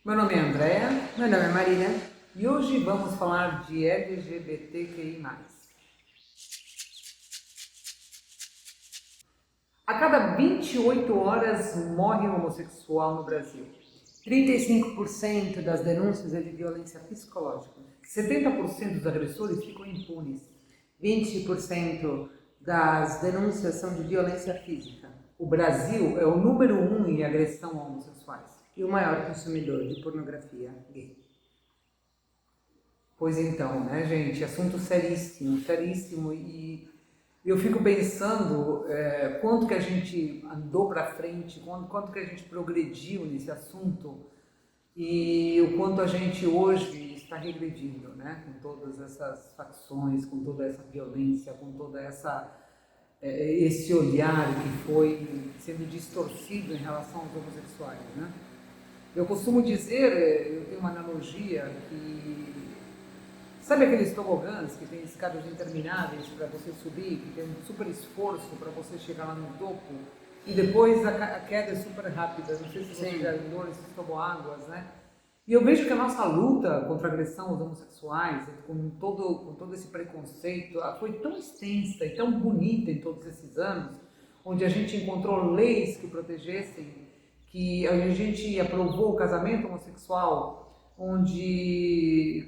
Meu nome é Andréa Meu nome é Marina. e hoje vamos falar de LGBTQI+. A cada 28 horas morre um homossexual no Brasil. 35% das denúncias é de violência psicológica. 70% dos agressores ficam impunes. 20% das denúncias são de violência física. O Brasil é o número 1 em agressão a homossexuais. E o maior consumidor de pornografia gay. Pois então, né, gente, assunto seríssimo, seríssimo, e eu fico pensando quanto que a gente andou para frente, quanto que a gente progrediu nesse assunto e o quanto a gente hoje está regredindo, né, com todas essas facções, com toda essa violência, com toda esse olhar que foi sendo distorcido em relação aos homossexuais, né? Eu costumo dizer, eu tenho uma analogia que sabe aqueles tobogãs que tem escadas intermináveis para você subir, que tem um super esforço para você chegar lá no topo e depois a queda é super rápida, não sei se você já andou nesses toboáguas, né? E eu vejo que a nossa luta contra a agressão aos homossexuais, com todo esse preconceito, foi tão extensa e tão bonita em todos esses anos, onde a gente encontrou leis que protegessem, que a gente aprovou o casamento homossexual, onde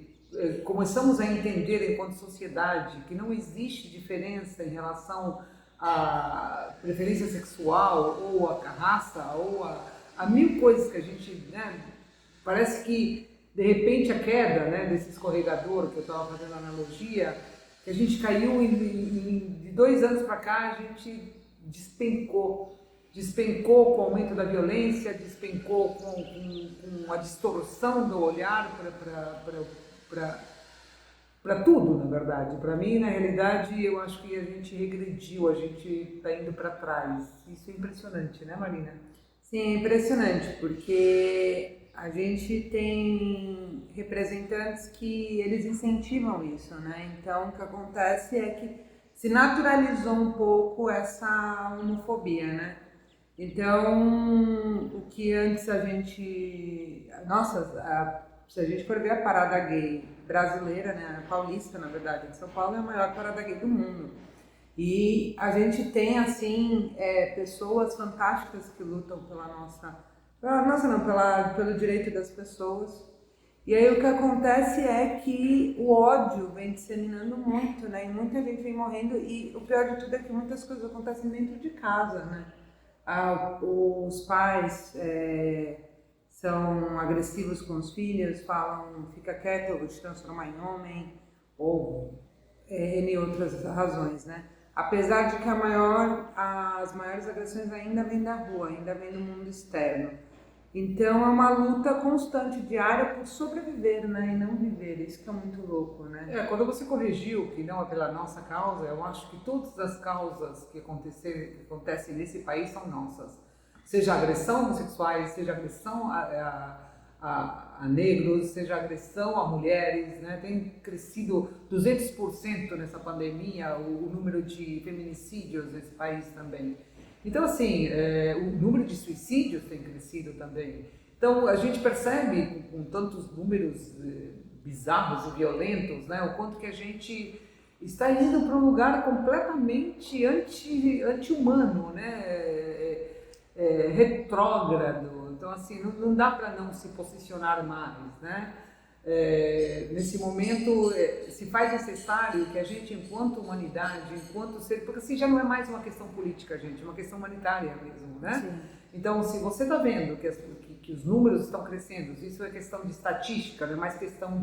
começamos a entender enquanto sociedade que não existe diferença em relação à preferência sexual ou à raça ou a mil coisas que a gente, né, parece que de repente a queda, né, desse escorregador que eu estava fazendo a analogia, que a gente caiu de 2 anos para cá, a gente despencou com o aumento da violência, despencou com a distorção do olhar para tudo, na verdade. Para mim, na realidade, eu acho que a gente regrediu, a gente está indo para trás. Isso é impressionante, né, Marina? Sim, é impressionante, porque a gente tem representantes que eles incentivam isso, né? Então, o que acontece é que se naturalizou um pouco essa homofobia, né? Então, o que antes a gente... Nossa, se a gente for ver a parada gay brasileira, né? A paulista, na verdade, de São Paulo é a maior parada gay do mundo. E a gente tem, assim, pessoas fantásticas que lutam pelo direito das pessoas. E aí o que acontece é que o ódio vem disseminando muito, né? E muita gente vem morrendo e o pior de tudo é que muitas coisas acontecem dentro de casa, né? Os pais são agressivos com os filhos, falam, fica quieto, eu vou te transformar em homem, ou N outras razões, né? Apesar de que as maiores agressões ainda vêm da rua, ainda vêm do mundo externo. Então é uma luta constante, diária, por sobreviver, né? E não viver. Isso que é muito louco, né? Quando você corrigiu que não é pela nossa causa, eu acho que todas as causas que acontecem nesse país são nossas. Seja agressão a homossexuais, seja agressão a negros, seja agressão a mulheres, né? Tem crescido 200% nessa pandemia o número de feminicídios nesse país também. Então, assim, o número de suicídios tem crescido também. Então, a gente percebe, com tantos números bizarros e violentos, né, o quanto que a gente está indo para um lugar completamente anti-humano, né, retrógrado. Então, assim, não dá para não se posicionar mais, né? Nesse momento se faz necessário que a gente, enquanto humanidade, enquanto ser, porque assim já não é mais uma questão política, gente, é uma questão humanitária mesmo, né? Sim. Então, se você está vendo que os números estão crescendo, isso é questão de estatística, não é mais questão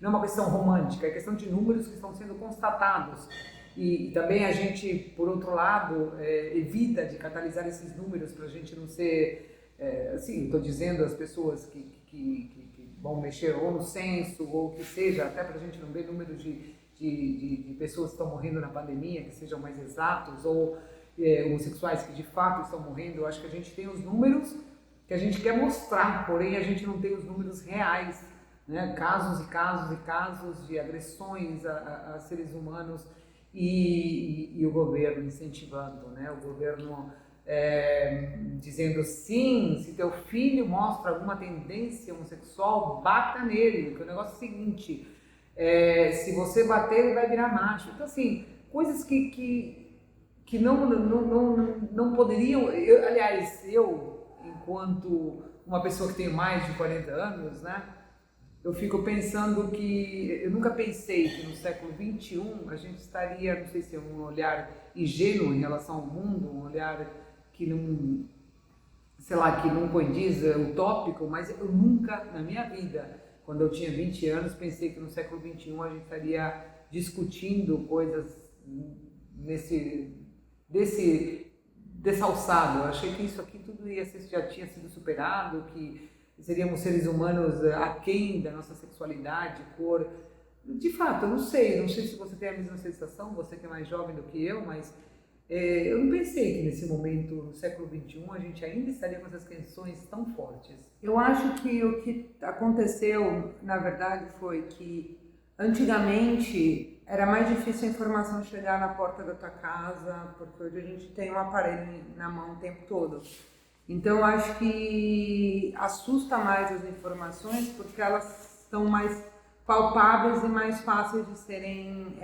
não é uma questão romântica, é questão de números que estão sendo constatados. E também a gente, por outro lado, evita de catalisar esses números para a gente não ser, assim, estou dizendo as pessoas que vão mexer ou no censo ou que seja, até para a gente não ver números de pessoas que estão morrendo na pandemia, que sejam mais exatos, ou homossexuais que de fato estão morrendo. Eu acho que a gente tem os números que a gente quer mostrar, porém a gente não tem os números reais, né? Casos e casos e casos de agressões a seres humanos e o governo incentivando, né? O governo dizendo sim, se teu filho mostra alguma tendência homossexual, bata nele, porque o negócio é o seguinte, se você bater ele vai virar macho. Então assim, coisas que não poderiam, aliás, enquanto uma pessoa que tem mais de 40 anos, né, eu fico pensando que eu nunca pensei que no século XXI a gente estaria, não sei se é um olhar ingênuo em relação ao mundo, um olhar que não, sei lá, que não condiz, utópico, mas eu nunca na minha vida, quando eu tinha 20 anos, pensei que no século XXI a gente estaria discutindo coisas dessa alçada. Eu achei que isso aqui tudo já tinha sido superado, que seríamos seres humanos aquém da nossa sexualidade, cor. De fato, eu não sei se você tem a mesma sensação, você que é mais jovem do que eu, mas eu não pensei que nesse momento, no século XXI, a gente ainda estaria com essas questões tão fortes. Eu acho que o que aconteceu, na verdade, foi que antigamente era mais difícil a informação chegar na porta da tua casa, porque hoje a gente tem um aparelho na mão o tempo todo. Então eu acho que assusta mais as informações porque elas estão mais palpáveis e mais fáceis de serem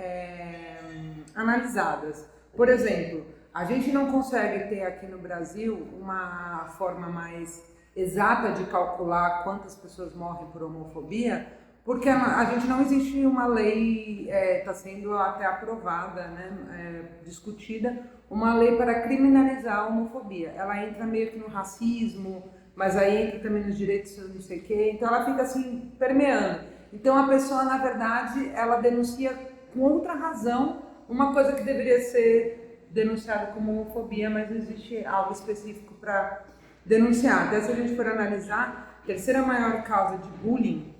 analisadas. Por exemplo, a gente não consegue ter aqui no Brasil uma forma mais exata de calcular quantas pessoas morrem por homofobia, porque a gente não existe uma lei, está sendo até aprovada, né, discutida, uma lei para criminalizar a homofobia. Ela entra meio que no racismo, mas aí entra também nos direitos não sei o quê, então ela fica assim permeando. Então a pessoa, na verdade, ela denuncia com outra razão uma coisa que deveria ser denunciada como homofobia, mas não existe algo específico para denunciar. Até se a gente for analisar, a terceira maior causa de bullying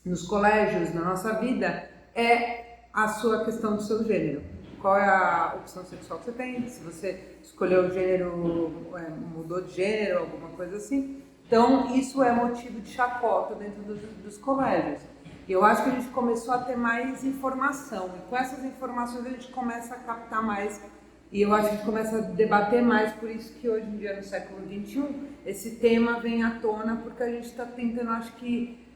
nos colégios, na nossa vida, é a sua questão do seu gênero. Qual é a opção sexual que você tem, se você escolheu o gênero, mudou de gênero, alguma coisa assim. Então, isso é motivo de chacota dentro dos colégios. Eu acho que a gente começou a ter mais informação, e com essas informações a gente começa a captar mais, e eu acho que a gente começa a debater mais, por isso que hoje em dia, no século XXI, esse tema vem à tona, porque a gente está tentando, acho que,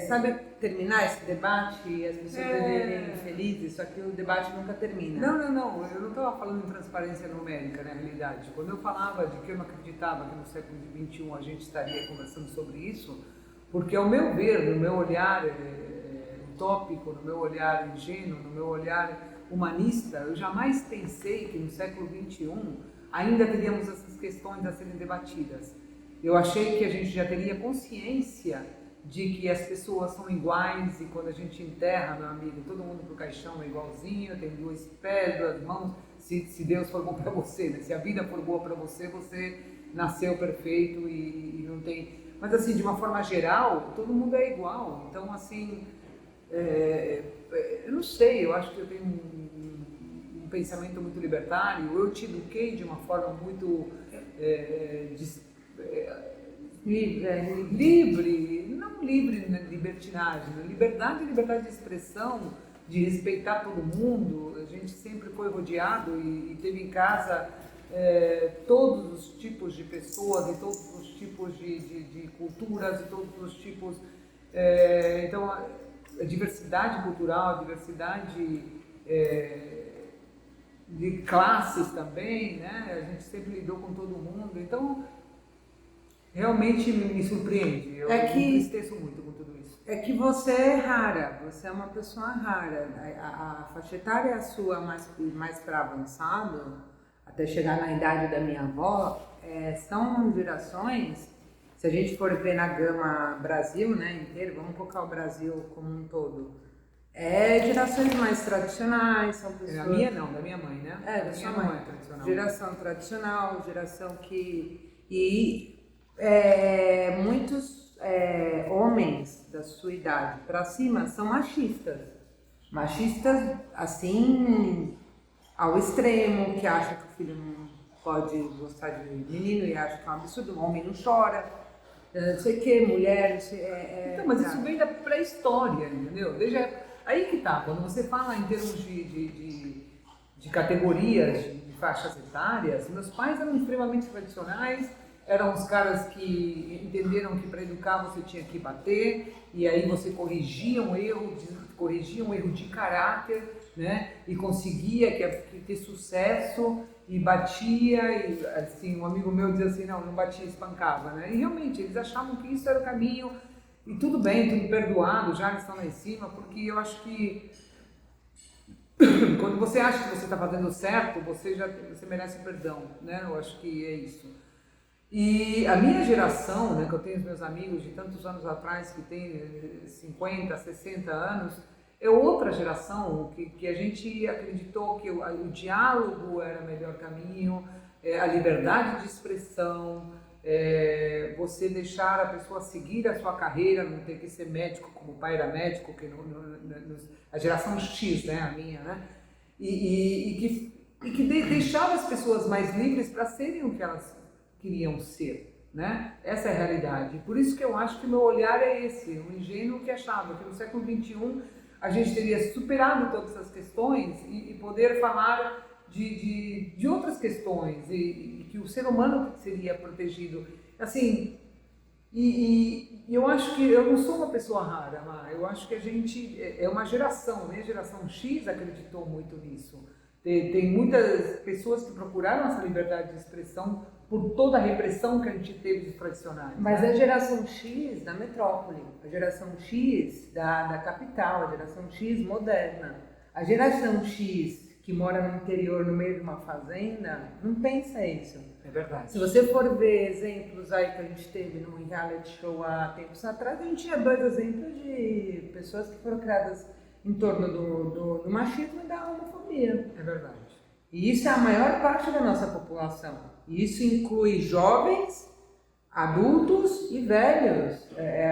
sabe, terminar esse debate e as pessoas viverem felizes, só que o debate nunca termina. Não, eu não estava falando em transparência numérica, na realidade. Quando eu falava de que eu não acreditava que no século XXI a gente estaria conversando sobre isso, porque ao meu ver, no meu olhar utópico, no meu olhar ingênuo, no meu olhar humanista, eu jamais pensei que no século XXI ainda teríamos essas questões a serem debatidas. Eu achei que a gente já teria consciência de que as pessoas são iguais e quando a gente enterra, meu amigo, todo mundo pro caixão é igualzinho, tem 2 pés, 2 mãos, se Deus for bom para você, né? Se a vida for boa para você, você nasceu perfeito e não tem... Mas assim, de uma forma geral, todo mundo é igual, então assim, eu não sei, eu acho que eu tenho um pensamento muito libertário, eu te eduquei de uma forma muito livre, não livre na libertinagem, na liberdade de expressão, de respeitar todo mundo. A gente sempre foi rodeado e teve em casa todos os tipos de pessoas e todos os tipos de culturas e todos os tipos. Então, a diversidade cultural, a diversidade de classes também, né? A gente sempre lidou com todo mundo. Então, realmente me surpreende. Eu me entristeço muito com tudo isso. É que você é rara, você é uma pessoa rara. A faixa etária sua mais para avançado, até chegar na idade da minha avó, são gerações, se a gente for ver na gama Brasil, né, inteiro, vamos colocar o Brasil como um todo, gerações mais tradicionais, são pessoas... A minha não, da minha mãe, né? Da sua mãe. Não é tradicional. Geração tradicional, geração que... muitos homens da sua idade para cima são machistas. Machistas, assim, ao extremo, que acham que o filho não pode gostar de menino e acha que é um absurdo, o homem não chora, não sei o que, mulher, não sei... Então, mas isso vem da pré-história, entendeu? Veja, aí que tá, quando você fala em termos de categorias, de faixas etárias, meus pais eram extremamente tradicionais, eram os caras que entenderam que para educar você tinha que bater, e aí você corrigia um erro de caráter, né? E conseguia ter sucesso, e batia, e assim, um amigo meu dizia assim, não batia, espancava, né? E realmente, eles achavam que isso era o caminho, e tudo bem, tudo perdoado, já eles estão lá em cima, porque eu acho que quando você acha que você está fazendo certo, você merece o perdão, né? Eu acho que é isso. E a minha geração, né, que eu tenho os meus amigos de tantos anos atrás, que tem 50, 60 anos, é outra geração que a gente acreditou que o diálogo era o melhor caminho, a liberdade de expressão, você deixar a pessoa seguir a sua carreira, não ter que ser médico como o pai era médico, a geração X, né, a minha, né, e que deixava as pessoas mais livres para serem o que elas queriam ser, né? Essa é a realidade. Por isso que eu acho que meu olhar é esse, um ingênuo que achava que no século XXI a gente teria superado todas essas questões e poder falar de outras questões e que o ser humano seria protegido. Assim, e eu acho que eu não sou uma pessoa rara, mas eu acho que a gente é uma geração, né? A geração X acreditou muito nisso. Tem muitas pessoas que procuraram essa liberdade de expressão por toda a repressão que a gente teve dos tradicionais. Mas né? a geração X da metrópole, a geração X da capital, a geração X moderna, a geração X que mora no interior, no meio de uma fazenda, não pensa isso. É verdade. Se você for ver exemplos aí que a gente teve num reality show há tempos atrás, a gente tinha 2 exemplos de pessoas que foram criadas em torno do machismo e da homofobia. É verdade. E isso é a maior parte da nossa população. E isso inclui jovens, adultos e velhos.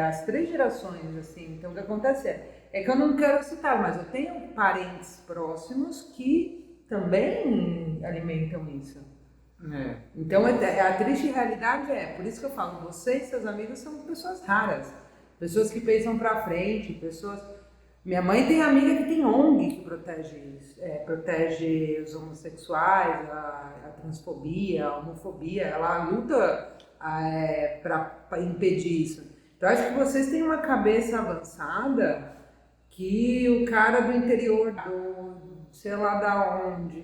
As 3 gerações, assim. Então, o que acontece é que eu não quero citar, mas eu tenho parentes próximos que também alimentam isso. Então, a triste realidade por isso que eu falo, você e seus amigos são pessoas raras. Pessoas que pensam pra frente, pessoas... Minha mãe tem amiga que tem ONG que protege os homossexuais, a transfobia, a homofobia, ela luta para impedir isso. Então, acho que vocês têm uma cabeça avançada que o cara do interior, sei lá da onde,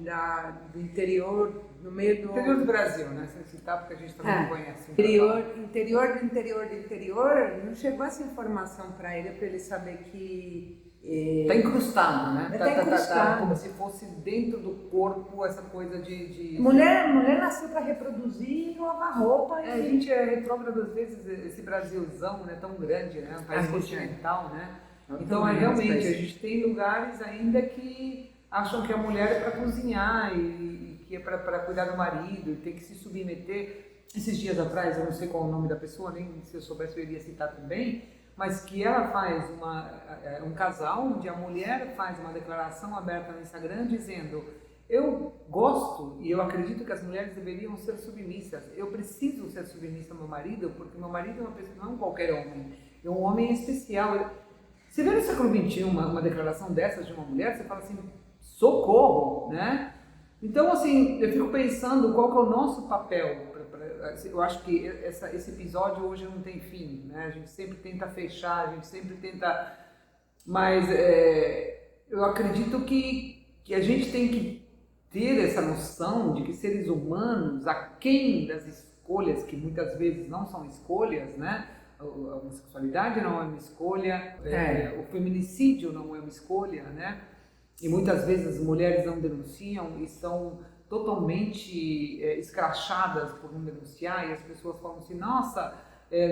do interior, no meio do... Interior do Brasil, né? Sem citar, porque a gente também não conhece. Interior, não chegou essa informação para ele saber que... Tá incrustado, né? Tá incrustado. Como se fosse dentro do corpo essa coisa de... Mulher nasceu para reproduzir e lavar roupa. A gente é retrógrado às vezes, esse Brasilzão, né, tão grande, né? Um país continental, né? Então, realmente, a gente tem lugares ainda que acham que a mulher é para cozinhar e que é para cuidar do marido e tem que se submeter. Esses dias atrás, eu não sei qual é o nome da pessoa, nem se eu soubesse eu iria citar também, mas que ela faz um casal onde a mulher faz uma declaração aberta no Instagram dizendo: eu gosto e eu acredito que as mulheres deveriam ser submissas, eu preciso ser submissa ao meu marido porque meu marido é uma pessoa, não é um qualquer homem, é um homem especial. Você vê no século XXI uma declaração dessas de uma mulher, você fala assim, socorro, né? Então, assim, eu fico pensando qual que é o nosso papel. Eu acho que esse episódio hoje não tem fim, né? A gente sempre tenta fechar, a gente sempre tenta... Mas eu acredito que a gente tem que ter essa noção de que seres humanos, aquém das escolhas, que muitas vezes não são escolhas, né? A homossexualidade não é uma escolha, o feminicídio não é uma escolha, né? E muitas vezes as mulheres não denunciam e são totalmente escrachadas por não denunciar, e as pessoas falam assim, nossa,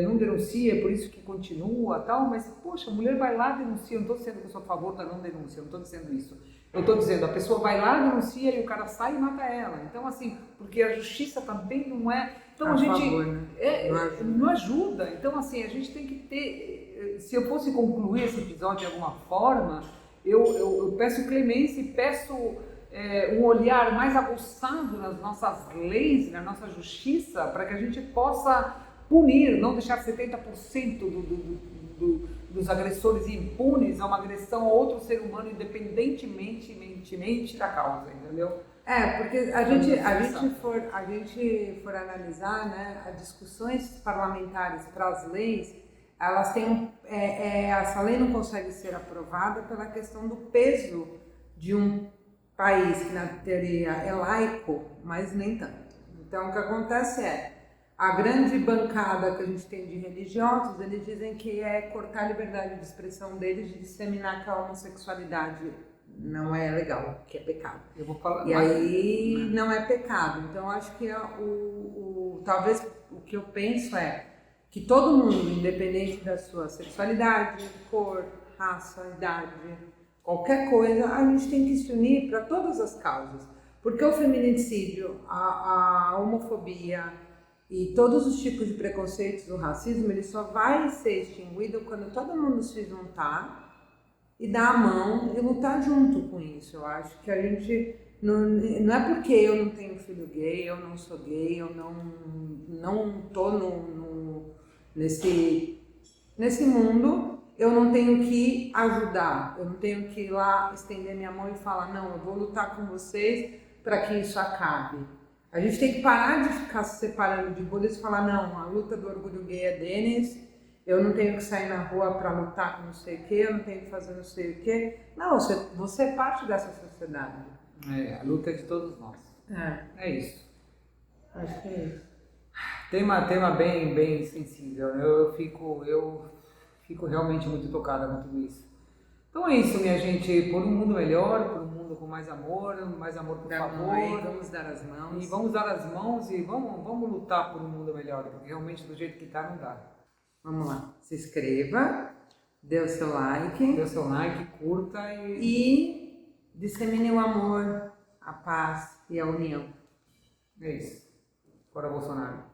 não denuncia, é por isso que continua, tal, mas poxa, a mulher vai lá e denuncia, eu não estou dizendo que eu sou a favor da não denúncia, eu não estou dizendo isso, eu estou dizendo, a pessoa vai lá, denuncia e o cara sai e mata ela, então assim, porque a justiça também não é, então a gente favor, né? não ajuda, então assim, a gente tem que ter, se eu fosse concluir esse episódio de alguma forma, eu peço clemência e peço um olhar mais aguçado nas nossas leis, na nossa justiça, para que a gente possa punir, não deixar 70% dos agressores impunes a uma agressão a outro ser humano, independentemente da causa, entendeu? Porque a gente for analisar, né, as discussões parlamentares para as leis, elas têm, essa lei não consegue ser aprovada pela questão do peso de um país que na teoria é laico, mas nem tanto. Então o que acontece a grande bancada que a gente tem de religiosos, eles dizem que é cortar a liberdade de expressão deles de disseminar que a homossexualidade não é legal, que é pecado. Eu vou falar. E aí não é pecado. Então acho que talvez o que eu penso que todo mundo, independente da sua sexualidade, cor, raça, idade, qualquer coisa, a gente tem que se unir para todas as causas. Porque o feminicídio, a homofobia e todos os tipos de preconceitos, o racismo, ele só vai ser extinguido quando todo mundo se juntar e dar a mão e lutar junto com isso. Eu acho que a gente não é porque eu não tenho filho gay, eu não sou gay, eu não tô nesse mundo, eu não tenho que ajudar, eu não tenho que ir lá estender minha mão e falar, não, eu vou lutar com vocês para que isso acabe. A gente tem que parar de ficar se separando de bolhas e falar, não, a luta do orgulho gay é deles, eu não tenho que sair na rua para lutar com não sei o quê, eu não tenho que fazer não sei o quê. Não, você é parte dessa sociedade. A luta é de todos nós. É isso. Acho que é isso. Tema bem sensível. Eu fico realmente muito tocada com tudo isso. Então é isso, minha gente. Por um mundo melhor, por um mundo com mais amor por favor. Vamos dar as mãos. E vamos dar as mãos e vamos lutar por um mundo melhor, porque realmente do jeito que tá não dá. Vamos lá. Se inscreva, dê o seu like. Curta e dissemine o amor, a paz e a união. É isso. Fora Bolsonaro.